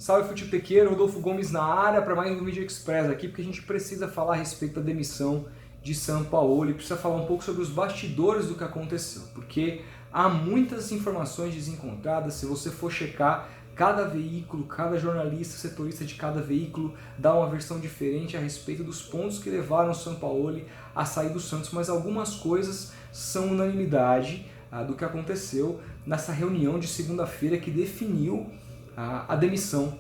Salve futepequeiro, Rodolfo Gomes na área para mais um Vídeo Express aqui, porque a gente precisa falar a respeito da demissão de Sampaoli, precisa falar um pouco sobre os bastidores do que aconteceu, porque há muitas informações desencontradas. Se você for checar cada veículo, cada jornalista, setorista de cada veículo dá uma versão diferente a respeito dos pontos que levaram o Sampaoli a sair do Santos, mas algumas coisas são unanimidade do que aconteceu nessa reunião de segunda-feira que definiu a demissão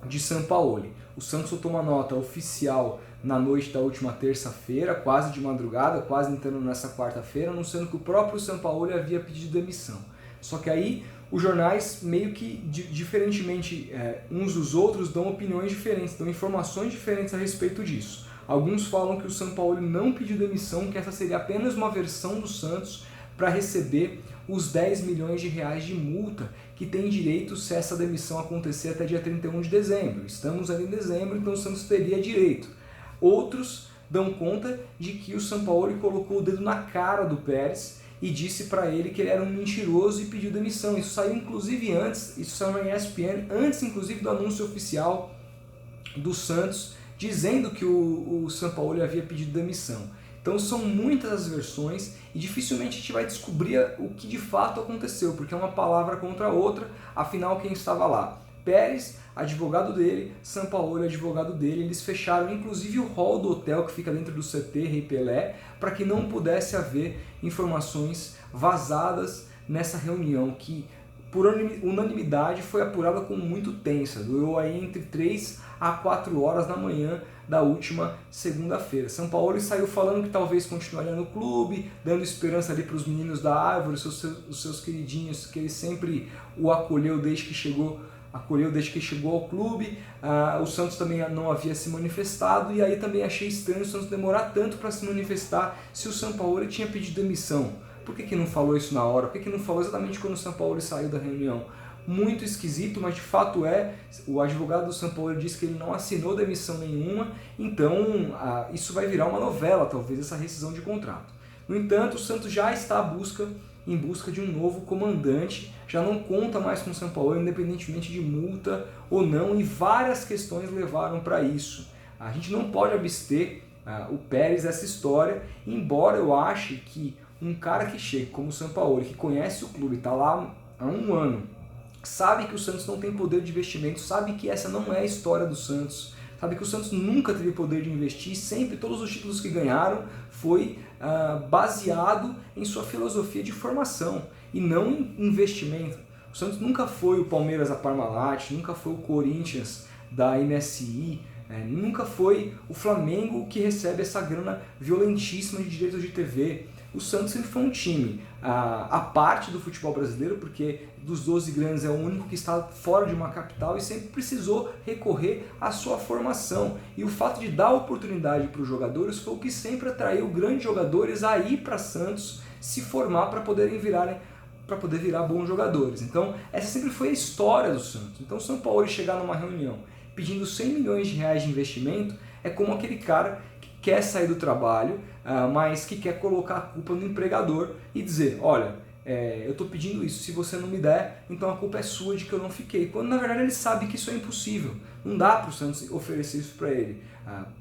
de Sampaoli. O Santos soltou uma nota oficial na noite da última terça-feira, quase de madrugada, quase entrando nessa quarta-feira, anunciando que o próprio Sampaoli havia pedido demissão. Só que aí os jornais meio que, diferentemente uns dos outros, dão opiniões diferentes, dão informações diferentes a respeito disso. Alguns falam que o Sampaoli não pediu demissão, que essa seria apenas uma versão do Santos para receber os 10 milhões de reais de multa que tem direito se essa demissão acontecer até dia 31 de dezembro. Estamos ali em dezembro, então o Santos teria direito. Outros dão conta de que o Sampaoli colocou o dedo na cara do Pérez e disse para ele que ele era um mentiroso e pediu demissão. Isso saiu inclusive antes, isso saiu na ESPN, antes inclusive do anúncio oficial do Santos, dizendo que o Sampaoli havia pedido demissão. Então são muitas as versões e dificilmente a gente vai descobrir o que de fato aconteceu, porque é uma palavra contra a outra, afinal quem estava lá? Pérez, advogado dele, Sampaoli, advogado dele, eles fecharam inclusive o hall do hotel que fica dentro do CT Rei Pelé, para que não pudesse haver informações vazadas nessa reunião que, por unanimidade, foi apurada como muito tensa. Durou aí entre 3 a 4 horas da manhã da última segunda-feira. Sampaoli saiu falando que talvez continuaria no clube, dando esperança ali para os meninos da Árvore, os seus queridinhos, que ele sempre o acolheu desde que chegou ao clube. O Santos também não havia se manifestado, e aí também achei estranho o Santos demorar tanto para se manifestar se o Sampaoli tinha pedido demissão. Por que não falou isso na hora? Por que não falou exatamente quando o Sampaoli saiu da reunião? Muito esquisito, mas de fato o advogado do Sampaoli disse que ele não assinou demissão nenhuma, então isso vai virar uma novela, talvez, essa rescisão de contrato. No entanto, o Santos já está em busca de um novo comandante, já não conta mais com o Sampaoli, independentemente de multa ou não, e várias questões levaram para isso. A gente não pode abster o Pérez dessa história, embora eu ache que um cara que chega como o Sampaoli, que conhece o clube, está lá há um ano, sabe que o Santos não tem poder de investimento, sabe que essa não é a história do Santos, sabe que o Santos nunca teve poder de investir, sempre todos os títulos que ganharam foi baseado em sua filosofia de formação e não em investimento. O Santos nunca foi o Palmeiras da Parmalat, nunca foi o Corinthians da MSI, nunca foi o Flamengo que recebe essa grana violentíssima de direitos de TV. O Santos sempre foi um time à parte do futebol brasileiro, porque dos 12 grandes é o único que está fora de uma capital e sempre precisou recorrer à sua formação. E o fato de dar oportunidade para os jogadores foi o que sempre atraiu grandes jogadores a ir para Santos se formar para poder virar bons jogadores. Então essa sempre foi a história do Santos. Então o Sampaoli chegar numa reunião pedindo 100 milhões de reais de investimento é como aquele cara que quer sair do trabalho, mas que quer colocar a culpa no empregador e dizer, olha, eu estou pedindo isso, se você não me der, então a culpa é sua de que eu não fiquei. Quando na verdade ele sabe que isso é impossível, não dá para o Santos oferecer isso para ele.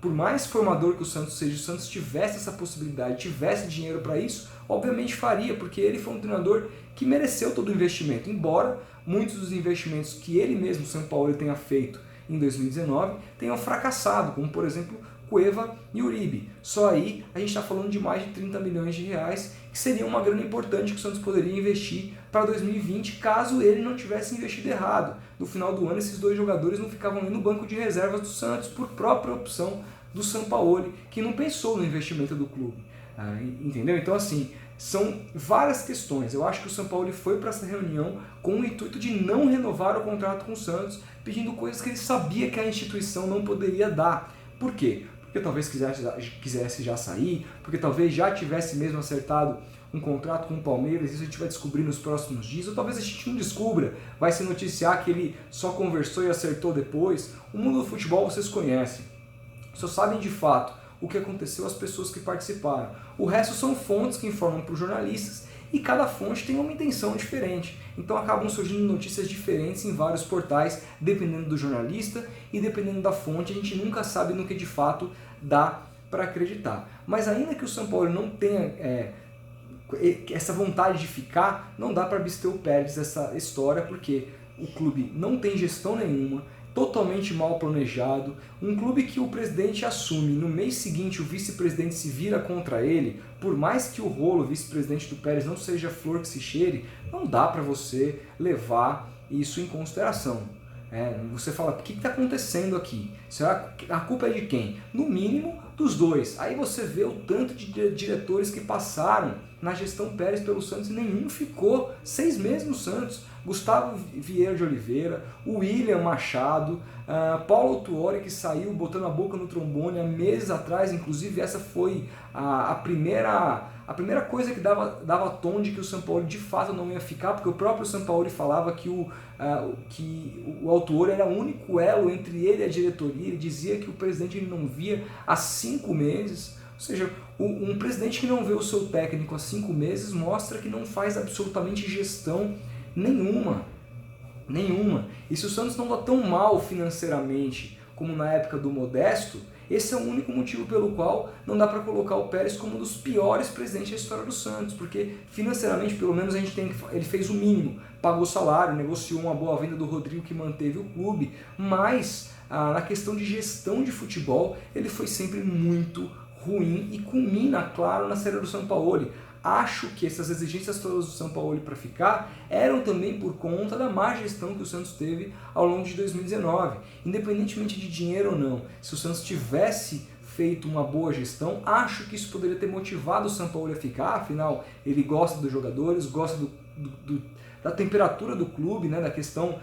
Por mais formador que o Santos seja, se o Santos tivesse essa possibilidade, tivesse dinheiro para isso, obviamente faria, porque ele foi um treinador que mereceu todo o investimento, embora muitos dos investimentos que ele mesmo, o Sampaoli, tenha feito em 2019 tenham fracassado, como por exemplo Cueva e Uribe. Só aí a gente está falando de mais de 30 milhões de reais, que seria uma grana importante que o Santos poderia investir para 2020, caso ele não tivesse investido errado. No final do ano, esses dois jogadores não ficavam nem no banco de reservas do Santos, por própria opção do Sampaoli, que não pensou no investimento do clube. Entendeu? Então assim, são várias questões. Eu acho que o Sampaoli foi para essa reunião com o intuito de não renovar o contrato com o Santos, pedindo coisas que ele sabia que a instituição não poderia dar. Por quê? Porque talvez quisesse já sair, porque talvez já tivesse mesmo acertado um contrato com o Palmeiras, isso a gente vai descobrir nos próximos dias, ou talvez a gente não descubra, vai se noticiar que ele só conversou e acertou depois. O mundo do futebol vocês conhecem, só sabem de fato o que aconteceu às pessoas que participaram. O resto são fontes que informam para os jornalistas e cada fonte tem uma intenção diferente. Então acabam surgindo notícias diferentes em vários portais, dependendo do jornalista e dependendo da fonte, a gente nunca sabe no que de fato dá para acreditar. Mas ainda que o São Paulo não tenha essa vontade de ficar, não dá para abster o Pérez dessa história, porque o clube não tem gestão nenhuma, totalmente mal planejado, um clube que o presidente assume, no mês seguinte o vice-presidente se vira contra ele, por mais que o rolo vice-presidente do Pérez não seja flor que se cheire, não dá para você levar isso em consideração. Você fala, o que está acontecendo aqui? Será que a culpa é de quem? No mínimo dos dois. Aí você vê o tanto de diretores que passaram na gestão Pérez pelo Santos e nenhum ficou 6 meses no Santos. Gustavo Vieira de Oliveira, o William Machado, Paulo Tuori, que saiu botando a boca no trombone há meses atrás, inclusive essa foi a primeira coisa que dava tom de que o Sampaoli de fato não ia ficar, porque o próprio Sampaoli falava que o Autuori era o único elo entre ele e a diretoria, ele dizia que o presidente ele não via há 5 meses, ou seja, um presidente que não vê o seu técnico há 5 meses mostra que não faz absolutamente gestão nenhuma. E se o Santos não está tão mal financeiramente como na época do Modesto, esse é o único motivo pelo qual não dá para colocar o Pérez como um dos piores presidentes da história do Santos, porque financeiramente, pelo menos, ele fez o mínimo, pagou salário, negociou uma boa venda do Rodrigo que manteve o clube, mas na questão de gestão de futebol, ele foi sempre muito ruim e culmina, claro, na saída do Sampaoli. Acho que essas exigências todas do Sampaoli para ficar eram também por conta da má gestão que o Santos teve ao longo de 2019. Independentemente de dinheiro ou não, se o Santos tivesse feito uma boa gestão, acho que isso poderia ter motivado o Sampaoli a ficar, afinal ele gosta dos jogadores, gosta da temperatura do clube, né, da questão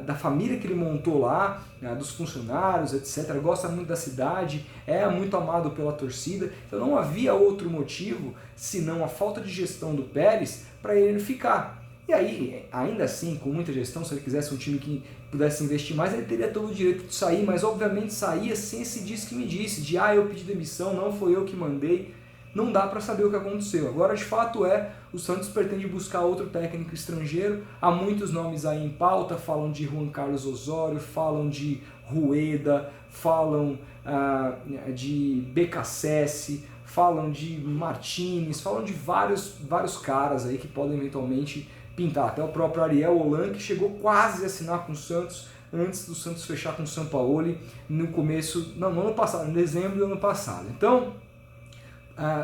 da família que ele montou lá, dos funcionários, etc. Gosta muito da cidade, é muito amado pela torcida, então não havia outro motivo senão a falta de gestão do Pérez para ele ficar. E aí, ainda assim, com muita gestão, se ele quisesse um time que pudesse investir mais, ele teria todo o direito de sair, mas obviamente saía sem esse disse que me disse, de eu pedi demissão, não foi eu que mandei. Não dá para saber o que aconteceu. Agora, de fato, o Santos pretende buscar outro técnico estrangeiro. Há muitos nomes aí em pauta, falam de Juan Carlos Osório, falam de Rueda, falam de BKSS, falam de Martínez, falam de vários caras aí que podem eventualmente pintar. Até o próprio Ariel Holan, que chegou quase a assinar com o Santos, antes do Santos fechar com o Sampaoli no ano passado, em dezembro do ano passado. Então,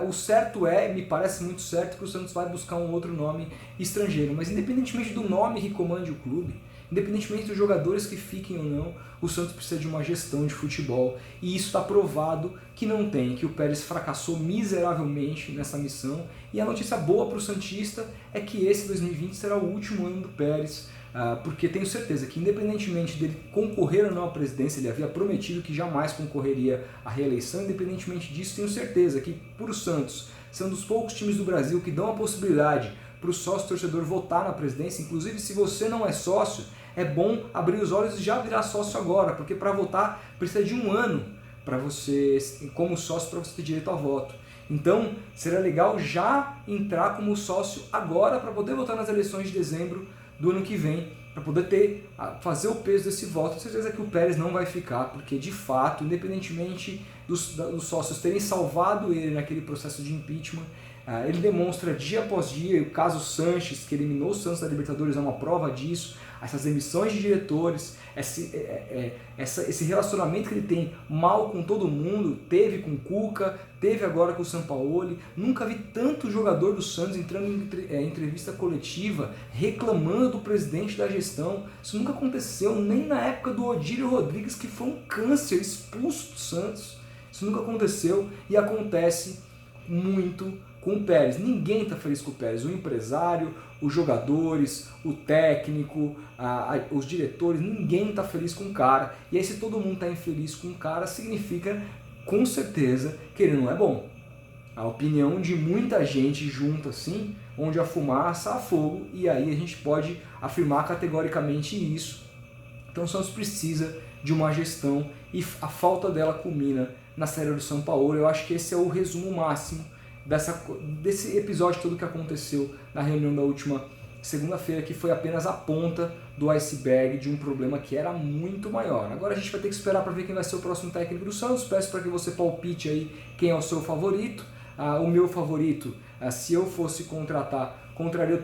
o certo me parece muito certo que o Santos vai buscar um outro nome estrangeiro, mas independentemente do nome que comande o clube, independentemente dos jogadores que fiquem ou não, o Santos precisa de uma gestão de futebol, e isso está provado que não tem, que o Pérez fracassou miseravelmente nessa missão, e a notícia boa para o Santista é que esse 2020 será o último ano do Pérez, porque tenho certeza que independentemente dele concorrer ou não à presidência, ele havia prometido que jamais concorreria à reeleição, independentemente disso, tenho certeza que por o Santos ser um dos poucos times do Brasil que dão a possibilidade para o sócio-torcedor votar na presidência, inclusive se você não é sócio, é bom abrir os olhos e já virar sócio agora, porque para votar precisa de 1 ano para você, como sócio, para você ter direito a voto. Então, seria legal já entrar como sócio agora para poder votar nas eleições de dezembro do ano que vem, para poder fazer o peso desse voto. Tenho certeza que o Pérez não vai ficar, porque de fato, independentemente dos sócios terem salvado ele naquele processo de impeachment, ele demonstra dia após dia, e o caso Sanches, que eliminou o Santos da Libertadores, é uma prova disso, essas emissões de diretores, esse relacionamento que ele tem mal com todo mundo, teve com o Cuca, teve agora com o Sampaoli. Nunca vi tanto jogador do Santos entrando em entrevista coletiva reclamando do presidente da gestão. Isso nunca aconteceu, nem na época do Odílio Rodrigues, que foi um câncer expulso do Santos. Isso nunca aconteceu e acontece muito com o Pérez. Ninguém está feliz com o Pérez, o empresário, os jogadores, o técnico, os diretores, ninguém está feliz com o cara. E aí, se todo mundo está infeliz com o cara, significa com certeza que ele não é bom. A opinião de muita gente junto assim, onde a fumaça há fogo, e aí a gente pode afirmar categoricamente isso. Então o Santos precisa de uma gestão e a falta dela culmina na saída do Sampaoli. Eu acho que esse é o resumo máximo desse episódio todo que aconteceu na reunião da última segunda-feira, que foi apenas a ponta do iceberg de um problema que era muito maior. Agora a gente vai ter que esperar para ver quem vai ser o próximo técnico do Santos. Peço para que você palpite aí quem é o seu favorito. O meu favorito, se eu fosse contrataria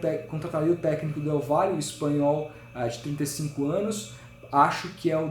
o técnico Del Valle, o espanhol de 35 anos. Acho que é o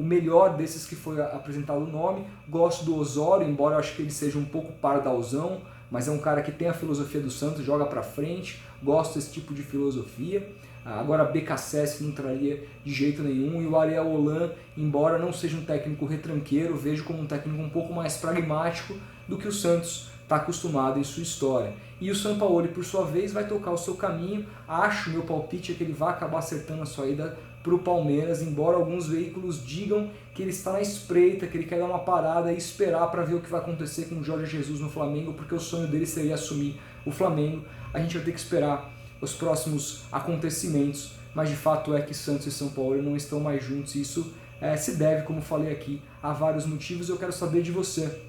melhor desses que foi apresentado o nome. Gosto do Osório, embora eu acho que ele seja um pouco pardalzão, mas é um cara que tem a filosofia do Santos, joga pra frente, gosto desse tipo de filosofia. Agora BKSS não traria de jeito nenhum, e o Ariel Holan, embora não seja um técnico retranqueiro, vejo como um técnico um pouco mais pragmático do que o Santos está acostumado em sua história. E o Sampaoli, por sua vez, vai tocar o seu caminho. Acho, meu palpite é que ele vai acabar acertando a sua ida para o Palmeiras, embora alguns veículos digam que ele está na espreita, que ele quer dar uma parada e esperar para ver o que vai acontecer com o Jorge Jesus no Flamengo, porque o sonho dele seria assumir o Flamengo. A gente vai ter que esperar os próximos acontecimentos, mas de fato é que Santos e São Paulo não estão mais juntos, e isso se deve, como falei aqui, a vários motivos. Eu quero saber de você,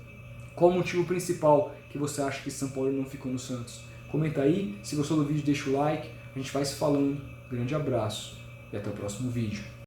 qual o motivo principal que você acha que São Paulo não ficou no Santos? Comenta aí, se gostou do vídeo deixa o like, a gente vai se falando. Grande abraço e até o próximo vídeo.